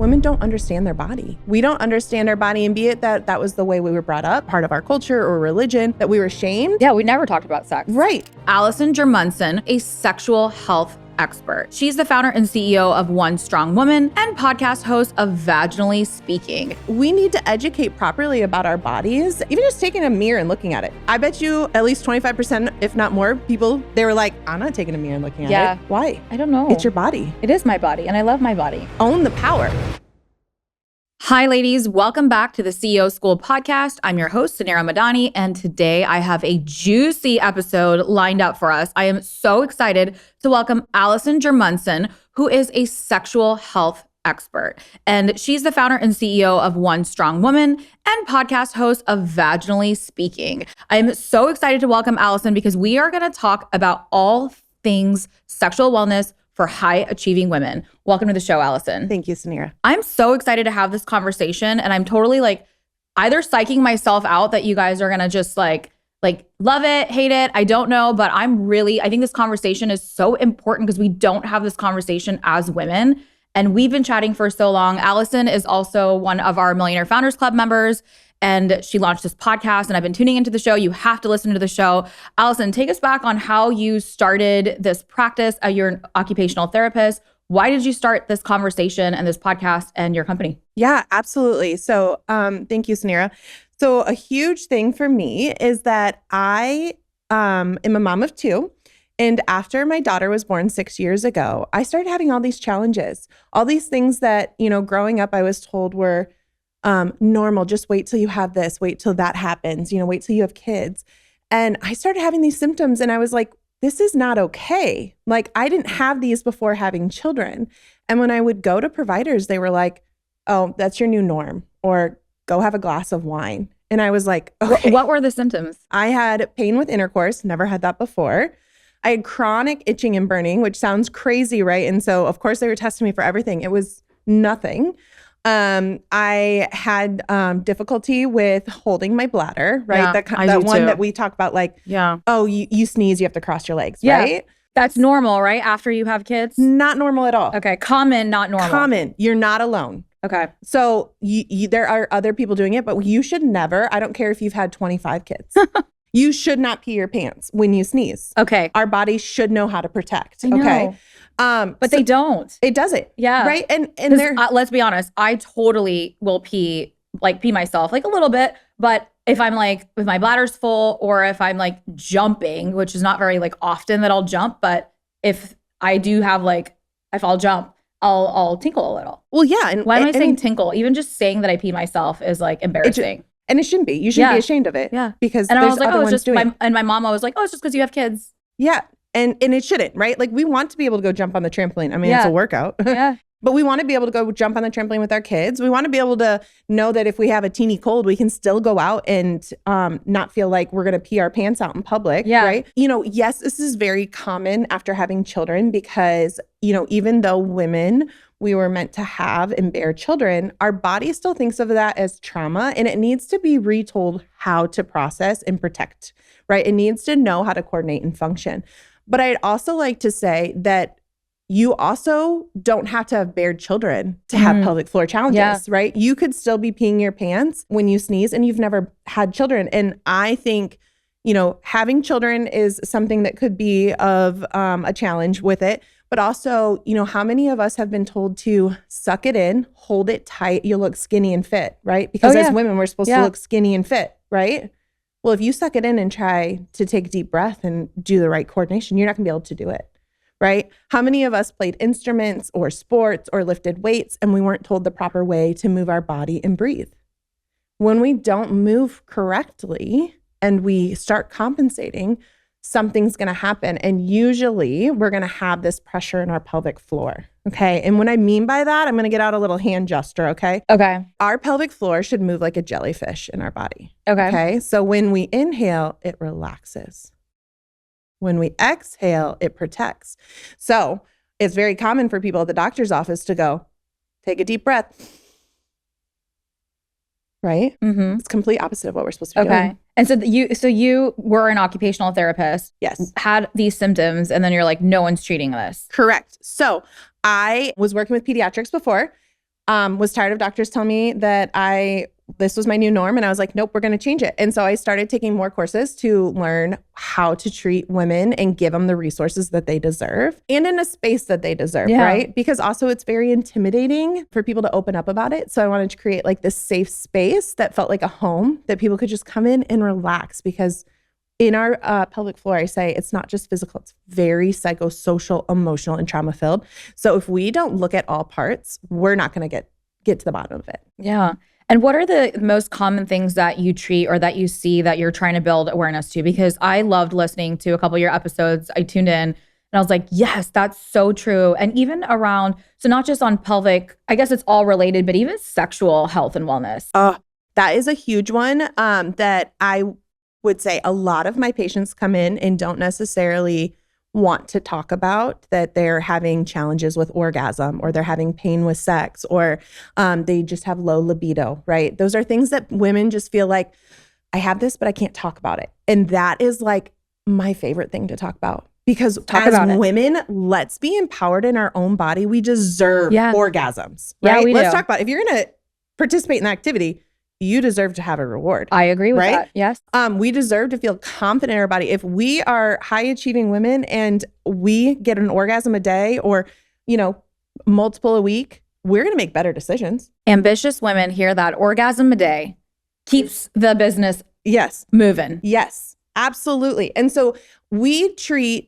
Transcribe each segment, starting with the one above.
Women don't understand their body. We don't understand our body, and be it that was the way we were brought up, part of our culture or religion, that we were shamed. Yeah, we never talked about sex. Right. Allison Germundson, a sexual health expert. She's the founder and CEO of One Strong Woman and podcast host of Vaginally Speaking. We need to educate properly about our bodies, even just taking a mirror and looking at it. I bet you at least 25%, if not more, people, they were like, I'm not taking a mirror and looking at it. Why? I don't know. It's your body. It is my body, and I love my body. Own the power. Hi, ladies. Welcome back to the CEO School podcast. I'm your host, Suneera Madhani, and today I have a juicy episode lined up for us. I am so excited to welcome Allison Germundson, who is a sexual health expert. And she's the founder and CEO of One Strong Woman and podcast host of Vaginally Speaking. I'm so excited to welcome Allison because we are going to talk about all things sexual wellness for high-achieving women. Welcome to the show, Allison. Thank you, Suneera. I'm so excited to have this conversation, and I'm totally either psyching myself out that you guys are gonna just like love it, hate it, I don't know, but I think this conversation is so important because we don't have this conversation as women, and we've been chatting for so long. Allison is also one of our Millionaire Founders Club members, and she launched this podcast, and I've been tuning into the show. You have to listen to the show. Allison, take us back on how you started this practice. You're an occupational therapist. Why did you start this conversation and this podcast and your company? Yeah, absolutely. So thank you, Suneera. So a huge thing for me is that I am a mom of two. And after my daughter was born 6 years ago, I started having all these challenges, all these things that, growing up I was told were normal. Just wait till you have this, wait till that happens, wait till you have kids. And I started having these symptoms and I was like, this is not okay. I didn't have these before having children. And when I would go to providers, they were like, oh, that's your new norm, or go have a glass of wine. And I was like, okay. What were the symptoms? I had pain with intercourse, never had that before. I had chronic itching and burning, which sounds crazy, right? And so of course they were testing me for everything. It was nothing. I had difficulty with holding my bladder, right? Yeah, that one too. that we talk about, oh, you sneeze, you have to cross your legs, right? That's normal, right? After you have kids? Not normal at all. Okay, common, not normal. Common. You're not alone. Okay. So there are other people doing it, but you should never, I don't care if you've had 25 kids. You should not pee your pants when you sneeze. Okay. Our bodies should know how to protect. I know. Okay. But they don't. It doesn't. Yeah. Right. And let's be honest, I totally will pee myself a little bit. But if I'm if my bladder's full or if I'm jumping, which is not very often that I'll jump, but if I do have if I'll jump, I'll tinkle a little. Well, yeah. And why am I saying tinkle? Even just saying that I pee myself is embarrassing. And it shouldn't be. You shouldn't be ashamed of it. Yeah. Because and I was other it's ones just doing it. And my mom was oh, it's just because you have kids. Yeah. And it shouldn't, right? We want to be able to go jump on the trampoline. I mean, it's a workout. Yeah. But we want to be able to go jump on the trampoline with our kids. We want to be able to know that if we have a teeny cold, we can still go out and not feel like we're going to pee our pants out in public, right? Yes, this is very common after having children because, even though women, we were meant to have and bear children, our body still thinks of that as trauma, and it needs to be retold how to process and protect, right? It needs to know how to coordinate and function. But I'd also like to say that you also don't have to have bared children to have pelvic floor challenges, right? You could still be peeing your pants when you sneeze and you've never had children. And I think, having children is something that could be of a challenge with it. But also, how many of us have been told to suck it in, hold it tight, you'll look skinny and fit, right? Because as women, we're supposed to look skinny and fit, right? Well, if you suck it in and try to take a deep breath and do the right coordination, you're not gonna be able to do it, right? How many of us played instruments or sports or lifted weights and we weren't told the proper way to move our body and breathe? When we don't move correctly and we start compensating, something's going to happen. And usually we're going to have this pressure in our pelvic floor. Okay. And what I mean by that, I'm going to get out a little hand gesture. Okay. Okay. Our pelvic floor should move like a jellyfish in our body. Okay. Okay. So when we inhale, it relaxes. When we exhale, it protects. So it's very common for people at the doctor's office to go, take a deep breath. Right? Mm-hmm. It's complete opposite of what we're supposed to be doing. And so you were an occupational therapist. Yes. Had these symptoms and then you're like, no one's treating this. Correct. So I was working with pediatrics before. was tired of doctors telling me that this was my new norm. And I was like, nope, we're going to change it. And so I started taking more courses to learn how to treat women and give them the resources that they deserve and in a space that they deserve, right? Because also it's very intimidating for people to open up about it. So I wanted to create like this safe space that felt like a home that people could just come in and relax, because in our pelvic floor, I say it's not just physical, it's very psychosocial, emotional, and trauma filled. So if we don't look at all parts, we're not going to get to the bottom of it. Yeah. And what are the most common things that you treat or that you see that you're trying to build awareness to? Because I loved listening to a couple of your episodes. I tuned in and I was like, yes, that's so true. And even around, so not just on pelvic, I guess it's all related, but even sexual health and wellness. That is a huge one that I would say a lot of my patients come in and don't necessarily want to talk about that they're having challenges with orgasm, or they're having pain with sex, or they just have low libido, right? Those are things that women just feel like, I have this, but I can't talk about it. And that is like my favorite thing to talk about, because as women, let's be empowered in our own body. We deserve orgasms, right? Yeah, we let's do. talk about, if you're going to participate in the activity, you deserve to have a reward. I agree with that. Yes. We deserve to feel confident in our body. If we are high achieving women and we get an orgasm a day, or, multiple a week, we're going to make better decisions. Ambitious women hear that orgasm a day keeps the business moving. Yes, absolutely. And so we treat,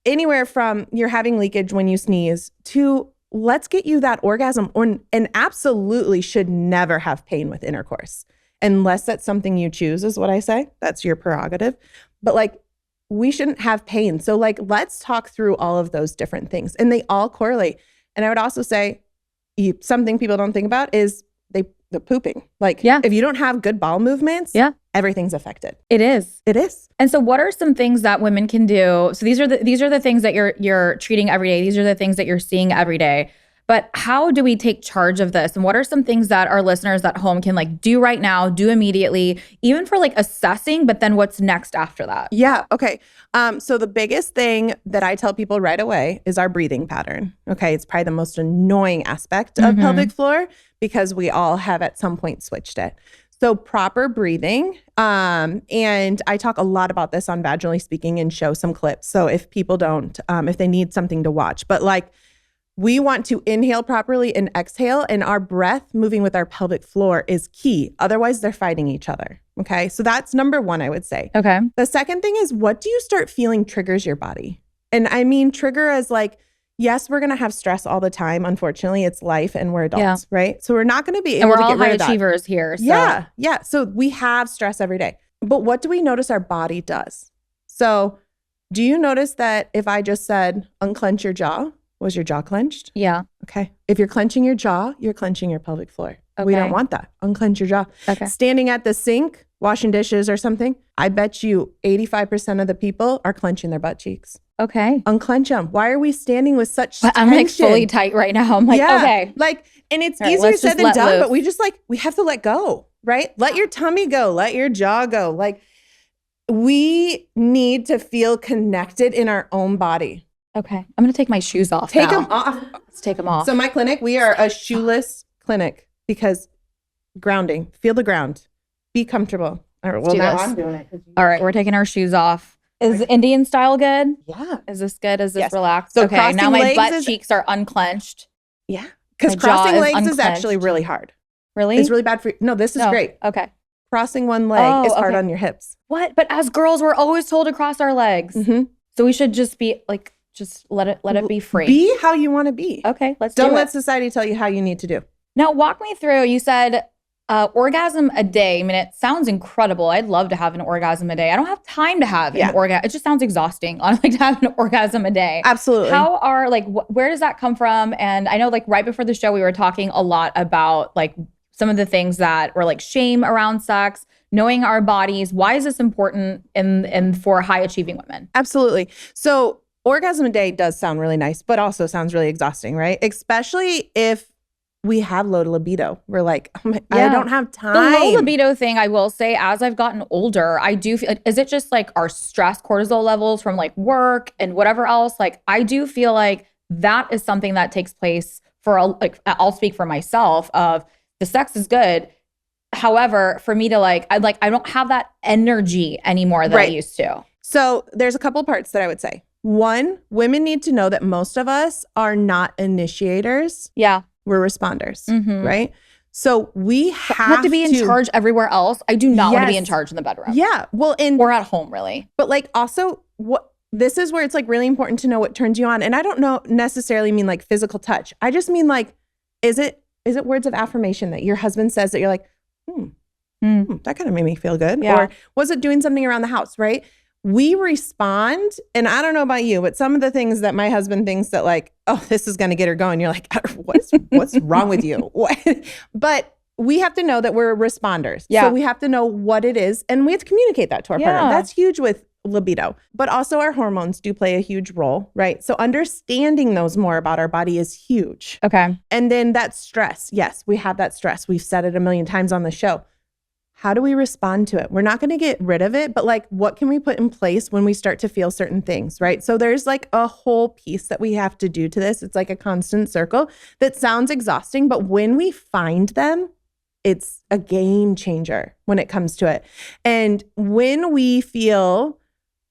anywhere from you're having leakage when you sneeze to let's get you that orgasm, and absolutely should never have pain with intercourse unless that's something you choose, is what I say. That's your prerogative. But like, we shouldn't have pain. So like, let's talk through all of those different things, and they all correlate. And I would also say something people don't think about is the pooping. Like, if you don't have good bowel movements, everything's affected. It is. And so what are some things that women can do? So these are the things that you're treating every day. These are the things that you're seeing every day. But how do we take charge of this? And what are some things that our listeners at home can like do right now, do immediately, even for like assessing, but then what's next after that? Yeah. Okay. So the biggest thing that I tell people right away is our breathing pattern. Okay. It's probably the most annoying aspect of pelvic floor, because we all have at some point switched it. So proper breathing. And I talk a lot about this on Vaginally Speaking and show some clips. So if people don't, if they need something to watch, but like, we want to inhale properly and exhale, and our breath moving with our pelvic floor is key. Otherwise, they're fighting each other. Okay. So that's number one, I would say. Okay. The second thing is, what do you start feeling triggers your body? And I mean, trigger as like, yes, we're going to have stress all the time. Unfortunately, it's life and we're adults, right? So we're not going to be able to get rid of that. And we're all high achievers here. So. Yeah. So we have stress every day. But what do we notice our body does? So do you notice that if I just said, unclench your jaw, was your jaw clenched? Yeah. Okay. If you're clenching your jaw, you're clenching your pelvic floor. Okay. We don't want that. Unclench your jaw. Okay. Standing at the sink, washing dishes or something, I bet you 85% of the people are clenching their butt cheeks. Okay. Unclench them. Why are we standing with such tension? I'm like fully tight right now. I'm like, okay. Like, and it's easier said than done, but we just like, we have to let go, right? Let your tummy go. Let your jaw go. Like, we need to feel connected in our own body. Okay. I'm going to take my shoes off. Take them off. Let's take them off. So my clinic, we are a shoeless clinic, because grounding, feel the ground, be comfortable. All right. Well, now I'm doing it. All right. We're taking our shoes off. Is Indian style good? Yeah. Is this good? Is this relaxed? So okay. Now my butt cheeks are unclenched. Yeah. Because crossing legs is actually really hard. Really? It's really bad for you. No, this is great. Okay. Crossing one leg is hard on your hips. What? But as girls, we're always told to cross our legs. Mm-hmm. So we should just be like, just let it be free. Be how you want to be. Okay, let's Don't let society tell you how you need to do. Now, walk me through. You said orgasm a day. I mean, it sounds incredible. I'd love to have an orgasm a day. I don't have time to have an orgasm. It just sounds exhausting. I'd like to have an orgasm a day. Absolutely. How are where does that come from? And I know like right before the show, we were talking a lot about like some of the things that were like shame around sex, knowing our bodies. Why is this important in for high achieving women? Absolutely. So orgasm a day does sound really nice, but also sounds really exhausting, right? Especially if we have low libido. We're like, I don't have time. The low libido thing, I will say, as I've gotten older, I do feel, is it just like our stress cortisol levels from like work and whatever else? Like, I do feel like that is something that takes place I'll speak for myself of the sex is good. However, for me to I don't have that energy anymore that I used to. So there's a couple parts that I would say. One, women need to know that most of us are not initiators. Yeah. We're responders, right? So we have to be in charge everywhere else. I do not want to be in charge in the bedroom. Yeah. Well, or at home, really. But also this is where it's really important to know what turns you on. And I don't necessarily mean physical touch. I just mean is it words of affirmation that your husband says that you're like, that kind of made me feel good. Yeah. Or was it doing something around the house, right? We respond. And I don't know about you, but some of the things that my husband thinks that this is going to get her going. You're like, what's wrong with you? But we have to know that we're responders. Yeah. So we have to know what it is. And we have to communicate that to our partner. That's huge with libido. But also our hormones do play a huge role, right? So understanding those more about our body is huge. Okay. And then that stress. Yes, we have that stress. We've said it a million times on the show. How do we respond to it? We're not going to get rid of it, but what can we put in place when we start to feel certain things, right? So there's a whole piece that we have to do to this. It's a constant circle that sounds exhausting, but when we find them, it's a game changer when it comes to it. And when we feel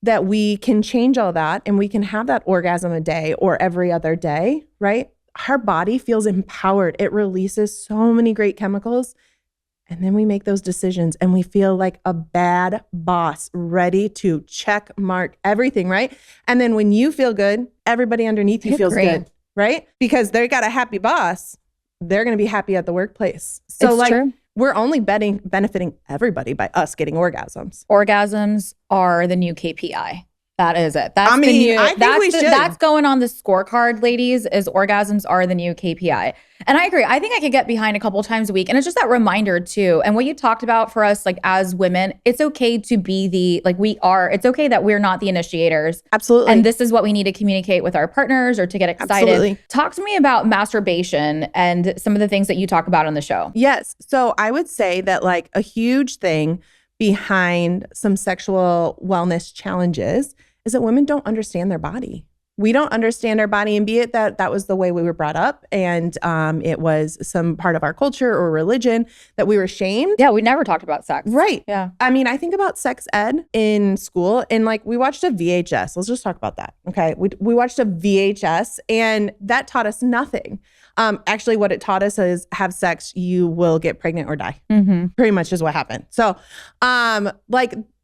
that we can change all that and we can have that orgasm a day or every other day, right? Our body feels empowered. It releases so many great chemicals. And then we make those decisions and we feel like a bad boss, ready to check mark everything, right? And then when you feel good, everybody underneath you feels good, right? Because they got a happy boss, they're going to be happy at the workplace. So it's true. We're only benefiting everybody by us getting orgasms. Orgasms are the new KPI. That is it. That's that's going on the scorecard, ladies, is orgasms are the new KPI. And I agree. I think I could get behind a couple times a week. And it's just that reminder too. And what you talked about for us, as women, it's okay to be it's okay that we're not the initiators. Absolutely. And this is what we need to communicate with our partners or to get excited. Absolutely. Talk to me about masturbation and some of the things that you talk about on the show. Yes. So I would say that a huge thing behind some sexual wellness challenges is that women don't understand their body. We don't understand our body, and be it that was the way we were brought up, and it was some part of our culture or religion that we were shamed. Yeah, we never talked about sex. Right. Yeah. I mean, I think about sex ed in school, and we watched a VHS. Let's just talk about that. Okay. We watched a VHS, and that taught us nothing. Actually, what it taught us is have sex, you will get pregnant or die. Pretty much is what happened. So,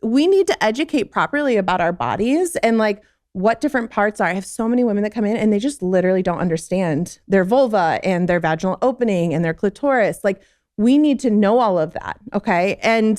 we need to educate properly about our bodies and what different parts are. I have so many women that come in and they just literally don't understand their vulva and their vaginal opening and their clitoris. We need to know all of that. Okay. And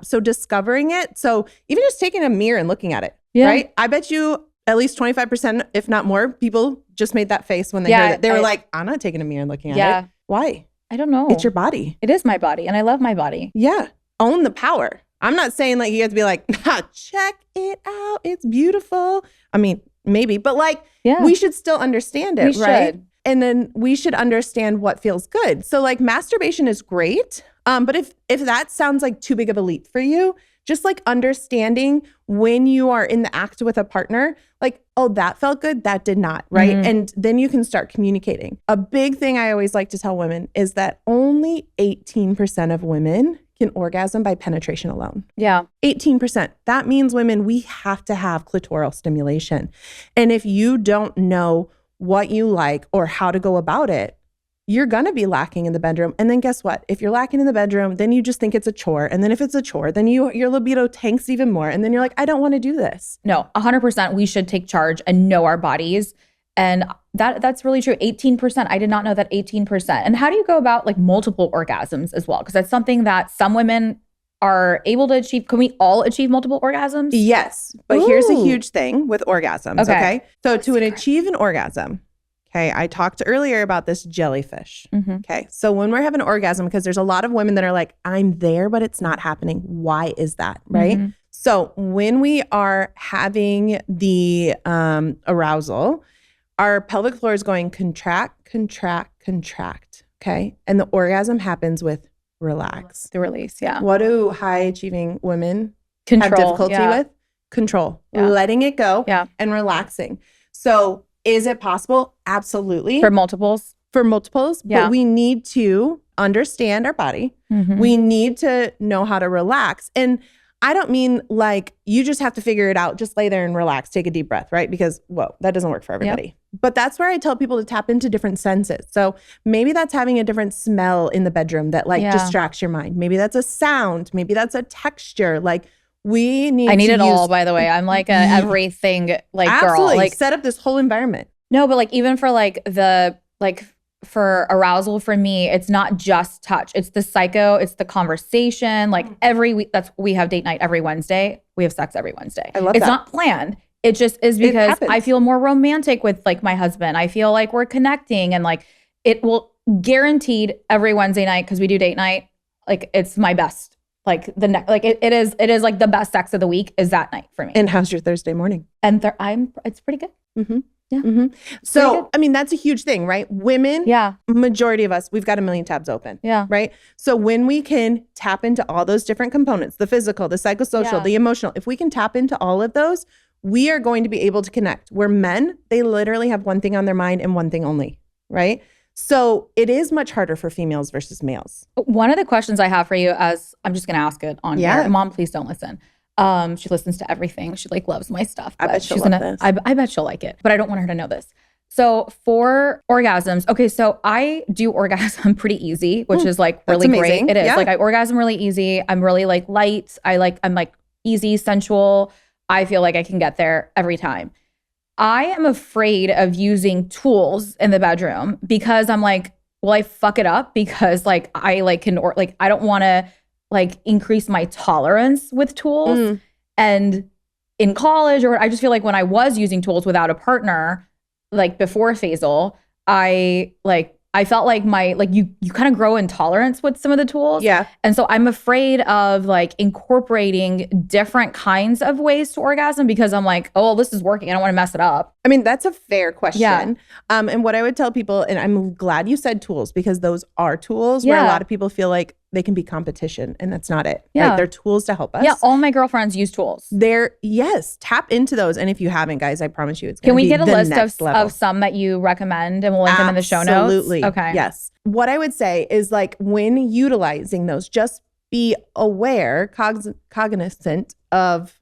so discovering it. So even just taking a mirror and looking at it, right? I bet you at least 25%, if not more, people just made that face when they heard it. They were I'm not taking a mirror and looking at it. Why? I don't know. It's your body. It is my body. And I love my body. Yeah. Own the power. I'm not saying you have to be check it out. It's beautiful. I mean, maybe, but we should still understand it, right? Should. And then we should understand what feels good. So masturbation is great. But if that sounds too big of a leap for you, just understanding when you are in the act with a partner, oh, that felt good. That did not. Right. And then you can start communicating. A big thing I always like to tell women is that only 18% of women can orgasm by penetration alone. Yeah. 18%. That means women, we have to have clitoral stimulation. And if you don't know what you like or how to go about it, you're going to be lacking in the bedroom. And then guess what? If you're lacking in the bedroom, then you just think it's a chore. And then if it's a chore, then your libido tanks even more. And then you're I don't want to do this. No, 100%. We should take charge and know our bodies. And that's really true. 18%. I did not know that 18%. And how do you go about multiple orgasms as well? Because that's something that some women are able to achieve. Can we all achieve multiple orgasms? Yes. But here's a huge thing with orgasms. Okay. So to achieve an orgasm, okay, I talked earlier about this jellyfish. Okay. So when we're having an orgasm, because there's a lot of women that are I'm there, but it's not happening. Why is that? Right. So when we are having the arousal, our pelvic floor is going contract, contract, contract. Okay. And the orgasm happens with relax. The release. Yeah. What do high achieving women have difficulty with? Control. Letting it go and relaxing. So is it possible? Absolutely. For multiples? for multiples, but we need to understand our body. We need to know how to relax. And I don't mean like you just have to figure it out. Just lay there and relax, take a deep breath, right? Because, whoa, that doesn't work for everybody. But that's where I tell people to tap into different senses. So maybe that's having a different smell in the bedroom that like distracts your mind. Maybe that's a sound. Maybe that's a texture. Like we need I need it all, by the way. I'm like a everything like girl. Like set up this whole environment. No, but like even for like for arousal for me, it's not just touch. It's the psycho, it's the conversation. Like every week, we have date night every Wednesday. We have sex every Wednesday. I love It's that. not planned. It just is because I feel more romantic with like my husband. I feel like we're connecting and like it will guaranteed every Wednesday night because we do date night. Like it's my best. Like it is like the best sex of the week is that night for me. And how's your Thursday morning? And it's pretty good. Yeah. So, I mean, that's a huge thing, right? Women, majority of us, we've got a million tabs open. Yeah. Right. So when we can tap into all those different components, the physical, the psychosocial, the emotional, if we can tap into all of those, we are going to be able to connect. Where men, they literally have one thing on their mind and one thing only. Right. So it is much harder for females versus males. One of the questions I have for you as I'm just going to ask it on here. Mom, please don't listen. She listens to everything. She like loves my stuff. I bet she'll love this. I bet she'll like it, but I don't want her to know this. So for orgasms, okay, so I do orgasm pretty easy, which is like really great. It is like I orgasm really easy. I'm really like light. I'm like easy, sensual. I feel like I can get there every time. I am afraid of using tools in the bedroom because I'm like, will I fuck it up? Because like I like can or like I don't want to like increase my tolerance with tools. And in college, or I just feel like when I was using tools without a partner, like before phasal, I felt like you kind of grow in tolerance with some of the tools. Yeah. And so I'm afraid of like incorporating different kinds of ways to orgasm because I'm like, oh, well, this is working. I don't want to mess it up. I mean, that's a fair question. Yeah. And what I would tell people, and I'm glad you said tools because those are tools where a lot of people feel like they can be competition and that's not it. Yeah. Right? They're tools to help us. Yeah. All my girlfriends use tools. Tap into those. And if you haven't, guys, I promise you it's going to be the next level. Can we get a list of some that you recommend and we'll link them in the show notes? Absolutely. Okay. Yes. What I would say is like when utilizing those, just be aware, cognizant of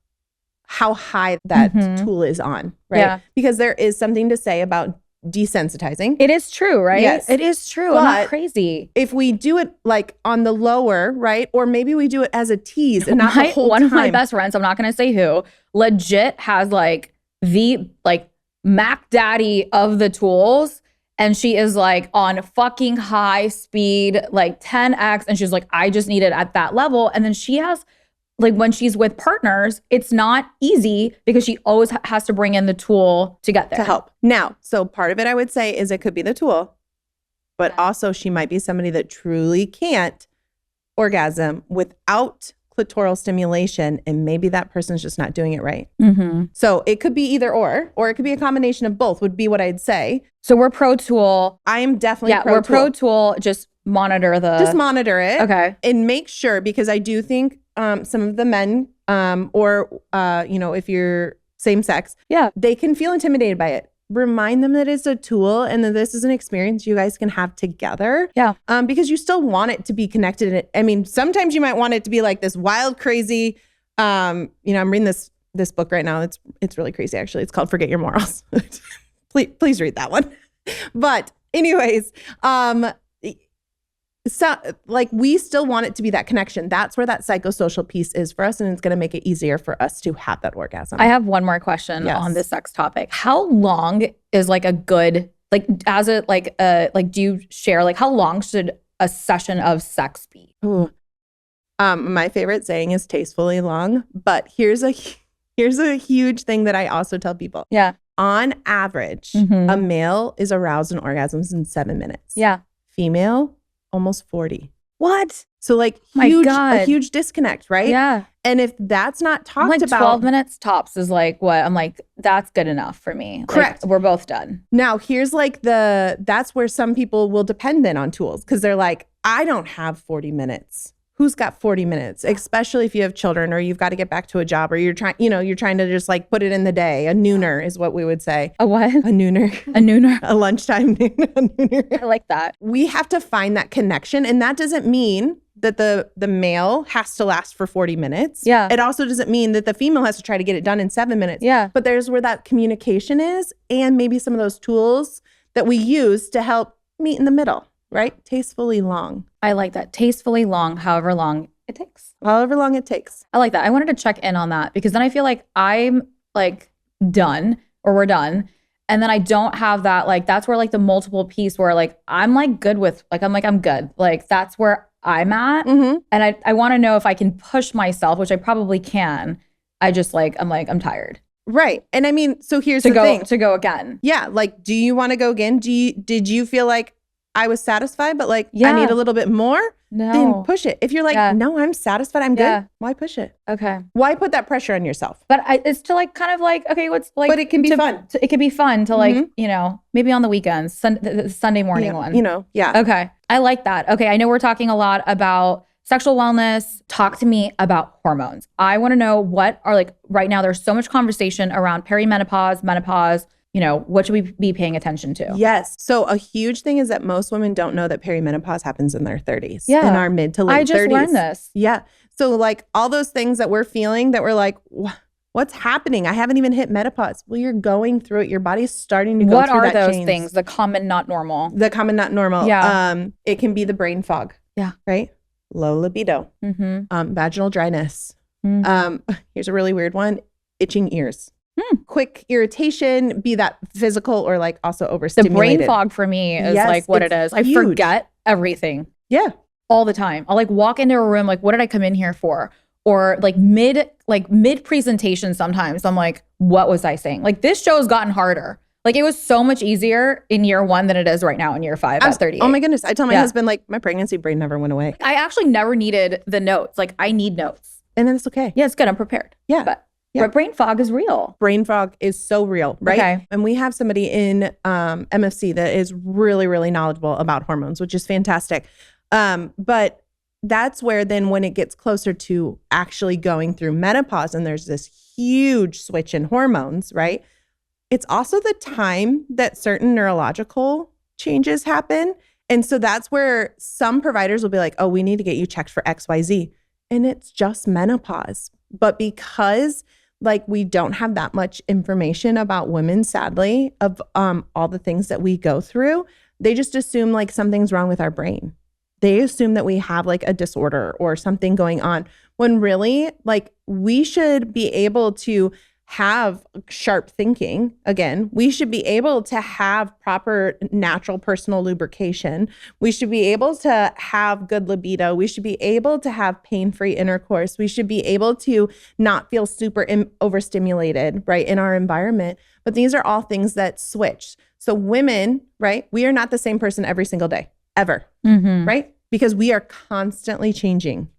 how high that tool is on, right? Yeah. Because there is something to say about desensitizing. It is true, right? Yes. It is true. But I'm not crazy. If we do it like on the lower, right? Or maybe we do it as a tease and not the whole one time. Of my best friends, I'm not going to say who, legit has like the like Mac Daddy of the tools. And she is like on fucking high speed, like 10x. And she's like, I just need it at that level. And then she has like when she's with partners, it's not easy because she always has to bring in the tool to get there. To help. Now, so part of it I would say is it could be the tool, but also she might be somebody that truly can't orgasm without clitoral stimulation, and maybe that person's just not doing it right. So it could be either or it could be a combination of both would be what I'd say. So we're pro tool. I am definitely pro tool. We're pro tool. Just monitor it. Okay. And make sure, because I do think some of the men if you're same sex, they can feel intimidated by it. Remind them that it's a tool and that this is an experience you guys can have together. Yeah. Because you still want it to be connected. I mean, sometimes you might want it to be like this wild, crazy, I'm reading this book right now. It's really crazy, actually. It's called Forget Your Morals. please read that one. But anyways, so like we still want it to be that connection. That's where that psychosocial piece is for us, and it's going to make it easier for us to have that orgasm. I have one more question on this sex topic. How long is like a good do you share like how long should a session of sex be? Ooh. My favorite saying is tastefully long, but here's a huge thing that I also tell people. Yeah. On average, a male is aroused in orgasms in 7 minutes. Yeah. Female, almost 40. What? So like a huge disconnect, right? Yeah. And if that's not talked about. 12 minutes tops is like what? I'm like, that's good enough for me. Correct. Like, we're both done. Now, here's like that's where some people will depend then on tools because they're like, I don't have 40 minutes. who's got 40 minutes, especially if you have children or you've got to get back to a job or you're trying to just like put it in the day. A nooner is what we would say. A what? A nooner. A nooner. A lunchtime nooner. I like that. We have to find that connection. And that doesn't mean that the male has to last for 40 minutes. Yeah. It also doesn't mean that the female has to try to get it done in 7 minutes. Yeah. But there's where that communication is, and maybe some of those tools that we use to help meet in the middle, right? Tastefully long. I like that. Tastefully long, however long it takes. However long it takes. I like that. I wanted to check in on that because then I feel like I'm like done or we're done. And then I don't have that, like, that's where like the multiple piece where like, I'm like good with, like, I'm good. Like, that's where I'm at. Mm-hmm. And I want to know if I can push myself, which I probably can. I'm tired. Right. And I mean, so here's the thing. To go again. Yeah. Like, do you want to go again? Did you feel like I was satisfied, but like, Yeah. I need a little bit more? No. Then push it. If you're like, no, I'm satisfied, I'm good. Yeah. Why push it? Okay. Why put that pressure on yourself? But it's to like kind of like, okay, what's like. But it can be fun. It can be fun to like, maybe on the weekends, the Sunday morning one. Yeah. Okay. I like that. Okay. I know we're talking a lot about sexual wellness. Talk to me about hormones. I want to know what are like, right now, there's so much conversation around perimenopause, menopause. What should we be paying attention to? Yes. So a huge thing is that most women don't know that perimenopause happens in their 30s. Yeah. In our mid to late 30s. I just learned this. Yeah. So like all those things that we're feeling that we're like, what's happening? I haven't even hit menopause. Well, you're going through it. Your body's starting to go through that What are those change. things? The common, not normal. The common, not normal. Yeah. It can be the brain fog. Yeah. Right? Low libido. Mm-hmm. Vaginal dryness. Mm-hmm. Here's a really weird one. Itching ears. Quick irritation, be that physical or like also overstimulated. The brain fog for me is like what it is. I forget everything. Yeah. All the time. I'll like walk into a room like, what did I come in here for? Or like mid presentation sometimes I'm like, what was I saying? Like this show has gotten harder. Like it was so much easier in year 1 than it is right now in year 5 at 38. Oh my goodness. I tell my husband like my pregnancy brain never went away. I actually never needed the notes. Like I need notes. And then it's okay. Yeah, it's good. I'm prepared. Yeah. But brain fog is real. Brain fog is so real, right? Okay. And we have somebody in MFC that is really, really knowledgeable about hormones, which is fantastic. But that's where then when it gets closer to actually going through menopause and there's this huge switch in hormones, right? It's also the time that certain neurological changes happen. And so that's where some providers will be like, oh, we need to get you checked for XYZ. And it's just menopause. But because like we don't have that much information about women, sadly, of all the things that we go through, they just assume like something's wrong with our brain. They assume that we have like a disorder or something going on, when really like we should be able to have sharp thinking. Again, we should be able to have proper natural personal lubrication. We should be able to have good libido. We should be able to have pain-free intercourse. We should be able to not feel super overstimulated, right, in our environment. But these are all things that switch. So women, right, we are not the same person every single day, ever, right? Because we are constantly changing.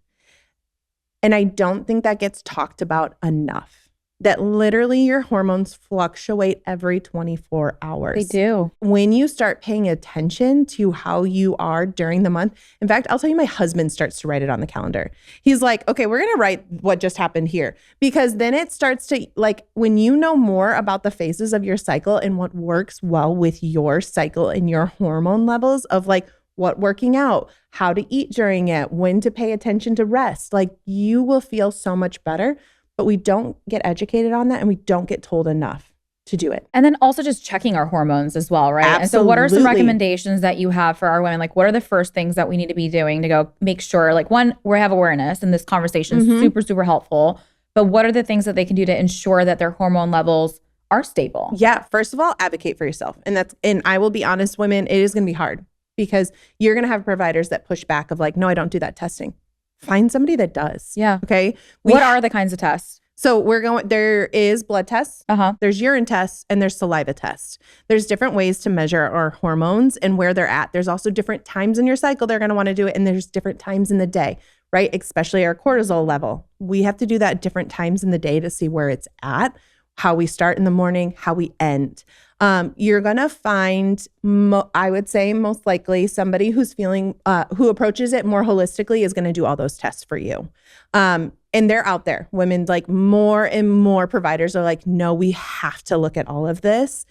And I don't think that gets talked about enough. That literally your hormones fluctuate every 24 hours. They do. When you start paying attention to how you are during the month. In fact, I'll tell you, my husband starts to write it on the calendar. He's like, okay, we're going to write what just happened here. Because then it starts to, like, when you know more about the phases of your cycle and what works well with your cycle and your hormone levels of like what working out, how to eat during it, when to pay attention to rest, like you will feel so much better. But we don't get educated on that and we don't get told enough to do it. And then also just checking our hormones as well, right? Absolutely. And so what are some recommendations that you have for our women? Like what are the first things that we need to be doing to go make sure, like one, we have awareness and this conversation is super, super helpful. But what are the things that they can do to ensure that their hormone levels are stable? Yeah. First of all, advocate for yourself. And I will be honest, women, it is going to be hard because you're going to have providers that push back of like, no, I don't do that testing. Find somebody that does. Yeah. Okay. What are the kinds of tests? So there is blood tests, there's urine tests, and there's saliva tests. There's different ways to measure our hormones and where they're at. There's also different times in your cycle they're going to want to do it. And there's different times in the day, right? Especially our cortisol level. We have to do that at different times in the day to see where it's at. how we start in the morning, how we end. You're going to find, I would say most likely somebody who's who approaches it more holistically is going to do all those tests for you. And they're out there. Women, like more and more providers are like, no, we have to look at all of this.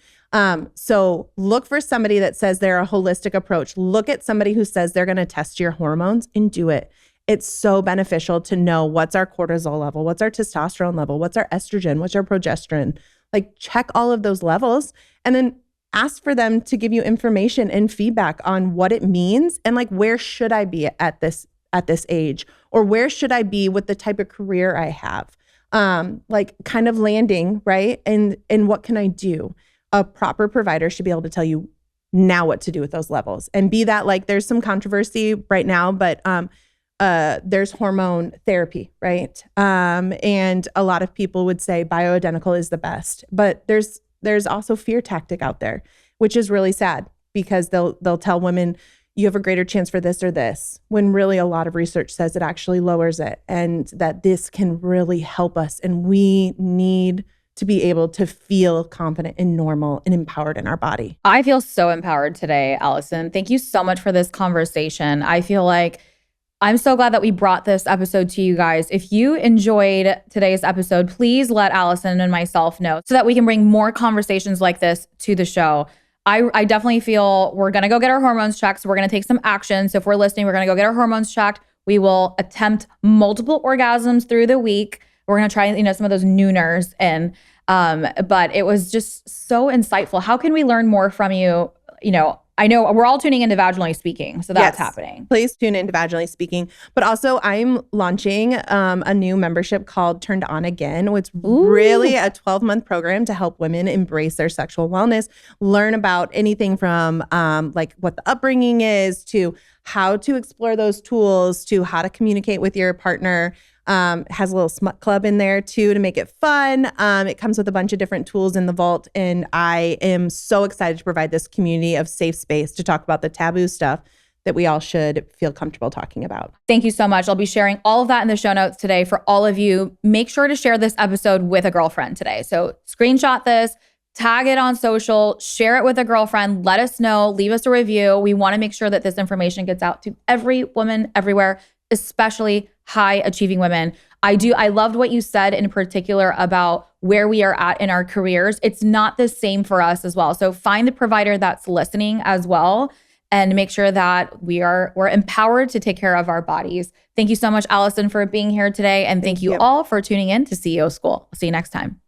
So look for somebody that says they're a holistic approach. Look at somebody who says they're going to test your hormones and do it. It's so beneficial to know what's our cortisol level, what's our testosterone level, what's our estrogen, what's our progesterone. Like check all of those levels and then ask for them to give you information and feedback on what it means and like where should I be at this age, or where should I be with the type of career I have, like kind of landing, right? And what can I do? A proper provider should be able to tell you now what to do with those levels, and be that like there's some controversy right now, but there's hormone therapy, right? And a lot of people would say bioidentical is the best, but there's also fear tactic out there, which is really sad because they'll tell women you have a greater chance for this or this, when really a lot of research says it actually lowers it, and that this can really help us. And we need to be able to feel confident and normal and empowered in our body. I feel so empowered today, Allison. Thank you so much for this conversation. I feel like I'm so glad that we brought this episode to you guys. If you enjoyed today's episode, please let Allison and myself know so that we can bring more conversations like this to the show. I definitely feel we're going to go get our hormones checked. So we're going to take some action. So if we're listening, we're going to go get our hormones checked. We will attempt multiple orgasms through the week. We're going to try, some of those nooners. But it was just so insightful. How can we learn more from you? I know we're all tuning into Vaginally Speaking, so that's happening. Please tune into Vaginally Speaking. But also, I'm launching a new membership called Turned On Again. It's really a 12-month program to help women embrace their sexual wellness, learn about anything from like what the upbringing is, to how to explore those tools, to how to communicate with your partner. Has a little smut club in there too to make it fun. It comes with a bunch of different tools in the vault. And I am so excited to provide this community of safe space to talk about the taboo stuff that we all should feel comfortable talking about. Thank you so much. I'll be sharing all of that in the show notes today for all of you. Make sure to share this episode with a girlfriend today. So screenshot this, tag it on social, share it with a girlfriend, let us know, leave us a review. We want to make sure that this information gets out to every woman everywhere, especially high achieving women. I loved what you said in particular about where we are at in our careers. It's not the same for us as well. So find the provider that's listening as well and make sure that we're empowered to take care of our bodies. Thank you so much, Allison, for being here today. And thank you all for tuning in to CEO School. See you next time.